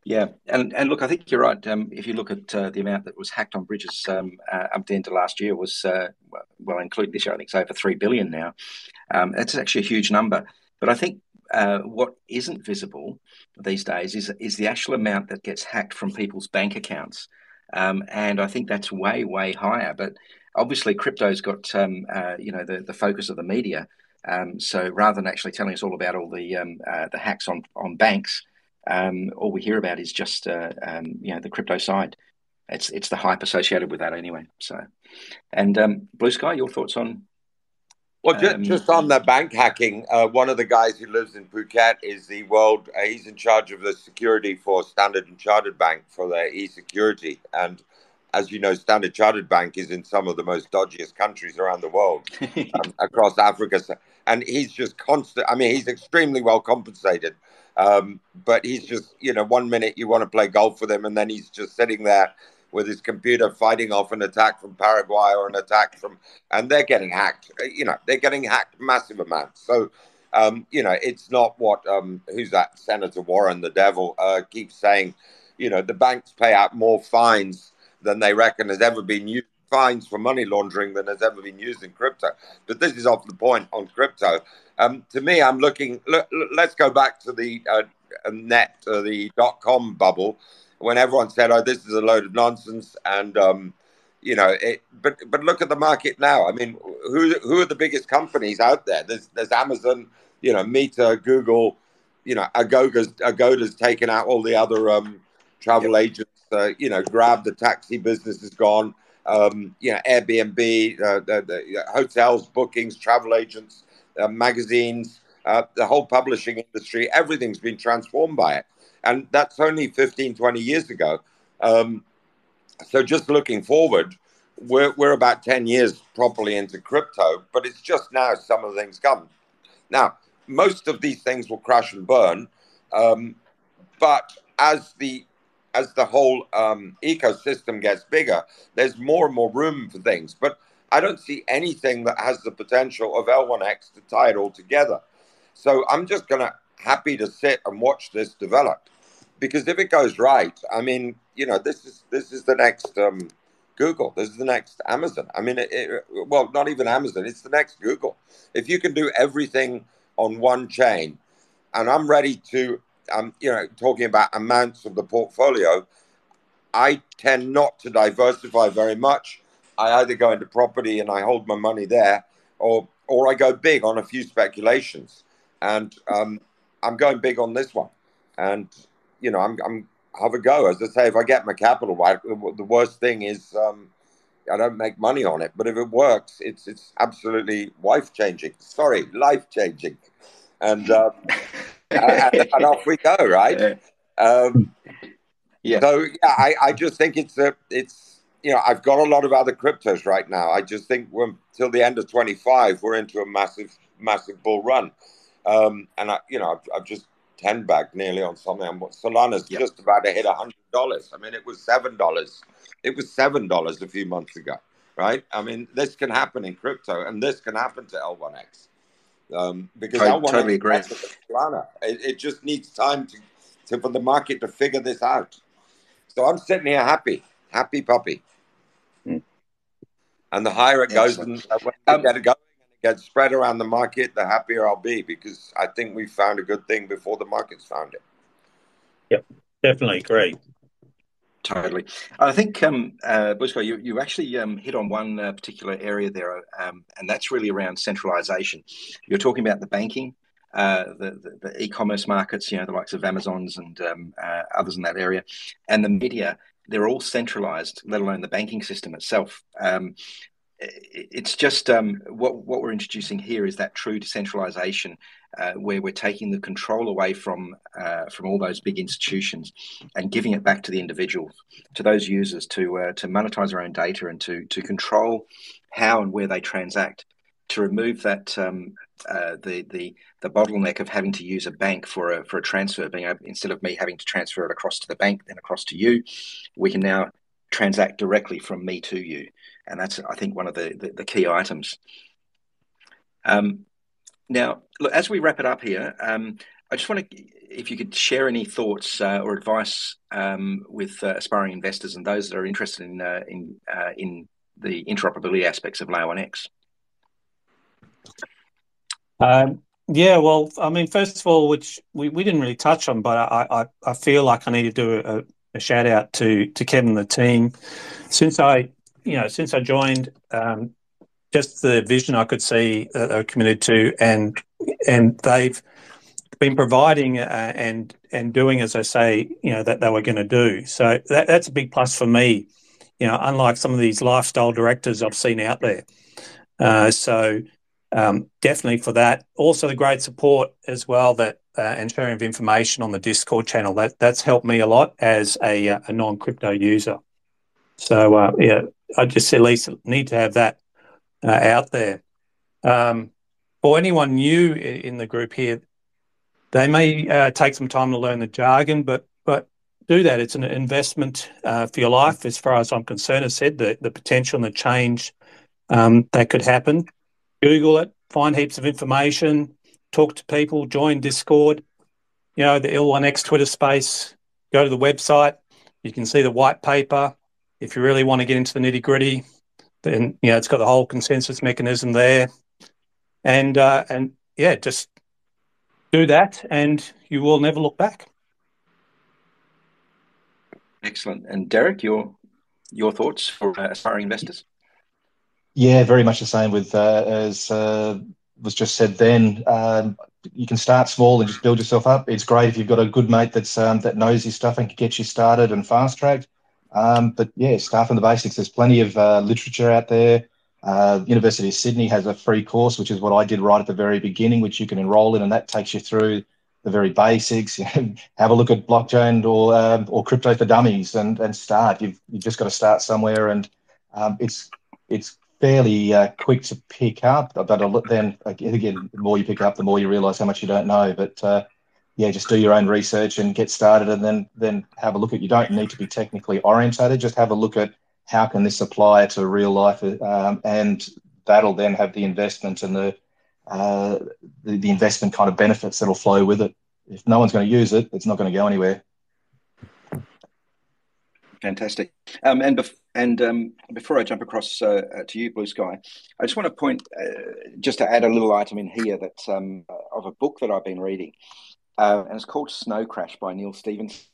Yeah, and look, I think you're right. If you look at the amount that was hacked on bridges up to the end of last year was, including this year, I think it's over 3 billion now. That's actually a huge number. But I think what isn't visible these days is the actual amount that gets hacked from people's bank accounts. And I think that's way, way higher. But obviously, crypto's got the focus of the media. So rather than actually telling us all about all the hacks on banks, all we hear about is just the crypto side. It's the hype associated with that anyway. So, and Blue Sky, your thoughts on? Well, just on the bank hacking, one of the guys who lives in Phuket is he's in charge of the security for Standard and Chartered Bank for their e-security. And as you know, Standard Chartered Bank is in some of the most dodgiest countries around the world, across Africa. And he's just constant. I mean, he's extremely well compensated. But he's just, 1 minute you want to play golf with him, and then he's just sitting there with his computer fighting off an attack from Paraguay or an attack and they're getting hacked. They're getting hacked massive amounts. So, it's not what, who's that, Senator Warren, the devil, keeps saying, the banks pay out more fines than they reckon has ever been used, fines for money laundering than has ever been used in crypto. But this is off the point on crypto. To me, I'm looking, let's go back to the the .com bubble, when everyone said, "Oh, this is a load of nonsense," and but look at the market now. I mean, who are the biggest companies out there? There's Amazon, Meta, Google, Agoda's taken out all the other travel agents. Grab, the taxi business is gone. Airbnb, the hotels, bookings, travel agents, magazines, the whole publishing industry, everything's been transformed by it. And that's only 15, 20 years ago. So just looking forward, we're about 10 years properly into crypto, but it's just now some of the things come. Now, most of these things will crash and burn, but as the whole ecosystem gets bigger, there's more and more room for things. But I don't see anything that has the potential of L1X to tie it all together. So I'm just happy to sit and watch this develop, because if it goes right, I mean, this is the next Google. This is the next Amazon. I mean, well, not even Amazon. It's the next Google. If you can do everything on one chain, and I'm ready to, talking about amounts of the portfolio, I tend not to diversify very much. I either go into property and I hold my money there, or I go big on a few speculations. And I'm going big on this one. And I'm have a go. As I say, if I get my capital right, the worst thing is I don't make money on it. But if it works, it's absolutely life-changing. And and off we go, right? Yeah. So I just think it's I've got a lot of other cryptos right now. I just think till the end of 25, we're into a massive bull run. And I've just 10 bagged nearly on something. Solana's just about to hit $100. I mean, it was $7. It was $7 a few months ago, right? I mean, this can happen in crypto, and this can happen to L1X. Because I L1X totally agree. Solana. It just needs time for the market to figure this out. So I'm sitting here happy puppy. And the higher it goes, and when I get it going and it gets spread around the market, the happier I'll be, because I think we found a good thing before the market's found it. Yep, definitely agree. Totally. I think, Blue Sky, you actually hit on one particular area there, and that's really around centralization. You're talking about the banking, the e-commerce markets, the likes of Amazons and others in that area, and the media. They're all centralized, let alone the banking system itself. It's just what we're introducing here is that true decentralization, where we're taking the control away from all those big institutions and giving it back to the individuals, to those users, to monetize their own data and to control how and where they transact, to remove that the bottleneck of having to use a bank for a transfer. Instead of me having to transfer it across to the bank, then across to you, we can now transact directly from me to you. And that's, I think, one of the key items. Now, look, as we wrap it up here, I just want to, if you could share any thoughts or advice with aspiring investors and those that are interested in the interoperability aspects of Layer 1X. Yeah, well, I mean, first of all, which we didn't really touch on, but I feel like I need to do a shout out to Kevin and the team. Since I joined, just the vision I could see that they're committed to, and they've been providing and doing as I say, that they were going to do. So that's a big plus for me. Unlike some of these lifestyle directors I've seen out there. So definitely for that. Also, the great support as well and sharing of information on the Discord channel that's helped me a lot as a non-crypto user. So I just at least need to have that out there. For anyone new in the group here, they may take some time to learn the jargon, but do that. It's an investment for your life, as far as I'm concerned. As said, the potential and the change that could happen. Google it, find heaps of information, talk to people, join Discord, the L1X Twitter space, go to the website. You can see the white paper. If you really want to get into the nitty-gritty, then it's got the whole consensus mechanism there. And just do that and you will never look back. Excellent. And Derek, your thoughts for aspiring investors? Yeah, very much the same with as was just said then. You can start small and just build yourself up. It's great if you've got a good mate that knows your stuff and can get you started and fast-tracked. But yeah, start from the basics. There's plenty of literature out there. University of Sydney has a free course, which is what I did right at the very beginning, which you can enroll in, and that takes you through the very basics. Have a look at blockchain or crypto for dummies and start. You've just got to start somewhere, and it's fairly quick to pick up. But then again, the more you pick up, the more you realise how much you don't know. But just do your own research and get started, and then have a look at. You don't need to be technically orientated. Just have a look at how can this apply to real life, and that'll then have the investment and the investment kind of benefits that'll flow with it. If no one's going to use it, it's not going to go anywhere. Fantastic. Before I jump across to you, Blue Sky, I just want to point, just to add a little item in here that of a book that I've been reading, and it's called Snow Crash by Neil Stevens.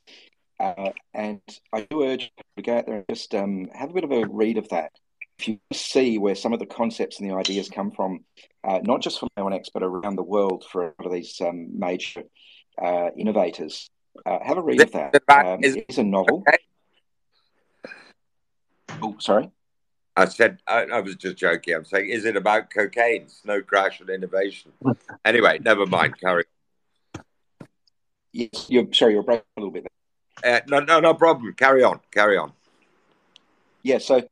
And I do urge you to go out there and just have a bit of a read of that. if you see where some of the concepts and the ideas come from, not just from L1X, but around the world for a lot of these major innovators, have a read of that. It's a novel. Okay. Oh, sorry. I said, I was just joking. I'm saying, is it about cocaine, snow crash, and innovation? Anyway, never mind. Carry on. Yes, you're breaking a little bit there. No problem. Carry on. Yeah, so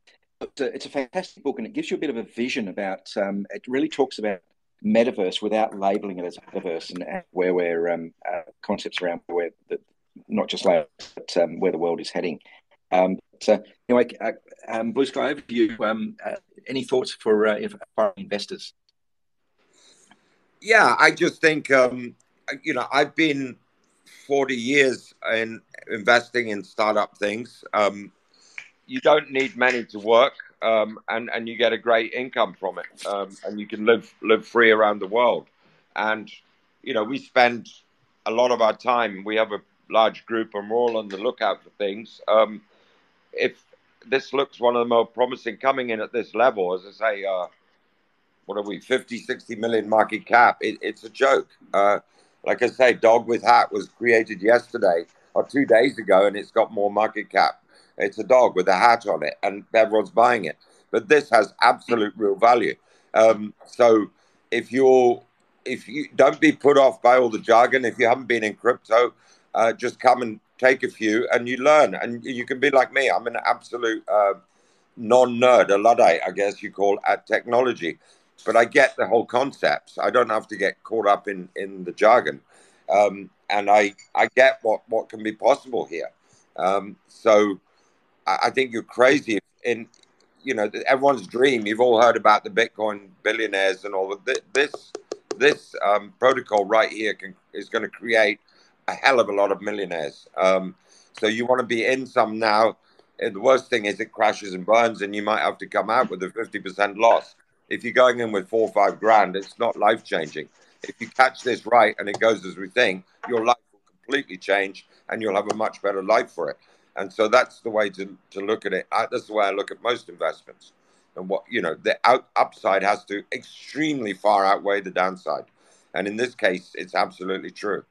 it's a fantastic book, and it gives you a bit of a vision about. It really talks about metaverse without labeling it as metaverse, and where we're concepts around where not just labels, but where the world is heading. So anyway, Blue Sky, over to you. Any thoughts for investors? Yeah, I just think I've been 40 years in investing in startup things. You don't need many to work, and you get a great income from it, and you can live free around the world. And we spend a lot of our time. We have a large group, and we're all on the lookout for things. If this looks one of the more promising coming in at this level, as I say, what are we, 50, 60 million market cap? It's a joke. Like I say, Dog with Hat was created yesterday or 2 days ago, and it's got more market cap. It's a dog with a hat on it, and everyone's buying it. But this has absolute real value. So if you don't be put off by all the jargon, if you haven't been in crypto, just come and take a few, and you learn. And you can be like me. I'm an absolute non-nerd, a Luddite, I guess you call, at technology. But I get the whole concepts. I don't have to get caught up in the jargon. And I get what can be possible here. So I think you're crazy. Everyone's dream. You've all heard about the Bitcoin billionaires and all of this protocol right here is going to create a hell of a lot of millionaires. So you want to be in some now. And the worst thing is it crashes and burns, and you might have to come out with a 50% loss. If you're going in with 4 or 5 grand, it's not life changing. If you catch this right and it goes as we think, your life will completely change, and you'll have a much better life for it. And so that's the way to look at it. That's the way I look at most investments. And the upside has to extremely far outweigh the downside. And in this case, it's absolutely true.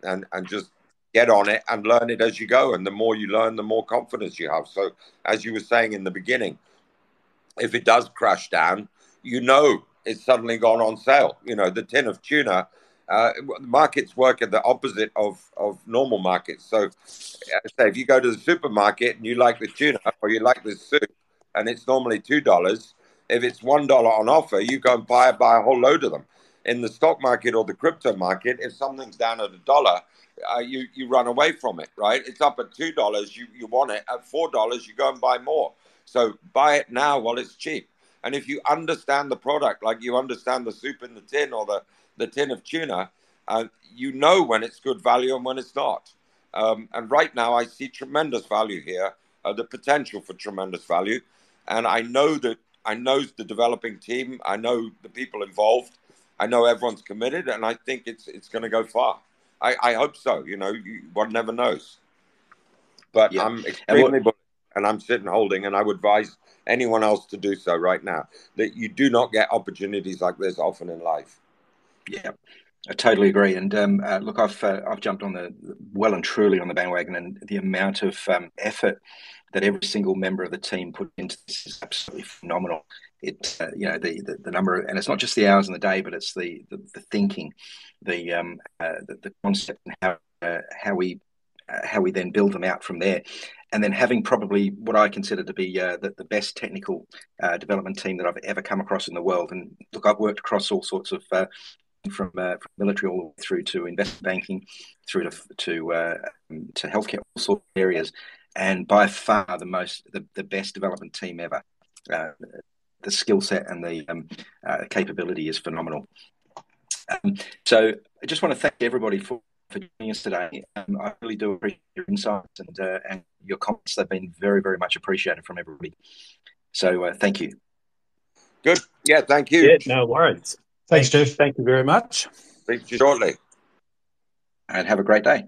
And just get on it and learn it as you go. And the more you learn, the more confidence you have. So as you were saying in the beginning, if it does crash down, it's suddenly gone on sale. The tin of tuna, markets work at the opposite of normal markets. So say if you go to the supermarket and you like the tuna or you like the soup and it's normally $2, if it's $1 on offer, you go and buy a whole load of them. In the stock market or the crypto market, if something's down at $1, you run away from it, right? It's up at $2, you want it. At $4, you go and buy more. So buy it now while it's cheap. And if you understand the product, like you understand the soup in the tin or the tin of tuna, you know when it's good value and when it's not. And right now I see tremendous value here, the potential for tremendous value. And I know the developing team. I know the people involved. I know everyone's committed, and I think it's going to go far. I hope so. One never knows. But yeah. I'm extremely bullish, and I'm sitting holding, and I would advise anyone else to do so right now. That you do not get opportunities like this often in life. Yeah, I totally agree. And look, I've jumped on well and truly on the bandwagon, and the amount of effort that every single member of the team put into this is absolutely phenomenal. It the number, and it's not just the hours in the day, but it's the thinking, the concept, and how we then build them out from there. And then having probably what I consider to be the best technical development team that I've ever come across in the world. And look, I've worked across all sorts of from military all the way through to investment banking, through to healthcare, all sorts of areas, and by far the best development team ever. The skill set and the capability is phenomenal. So I just want to thank everybody for joining us today. I really do appreciate your insights and your comments. They've been very, very much appreciated from everybody. So thank you. Good. Yeah, thank you. Yeah, no worries. Thanks, Jeff. Thank you very much. Speak to you shortly. And have a great day.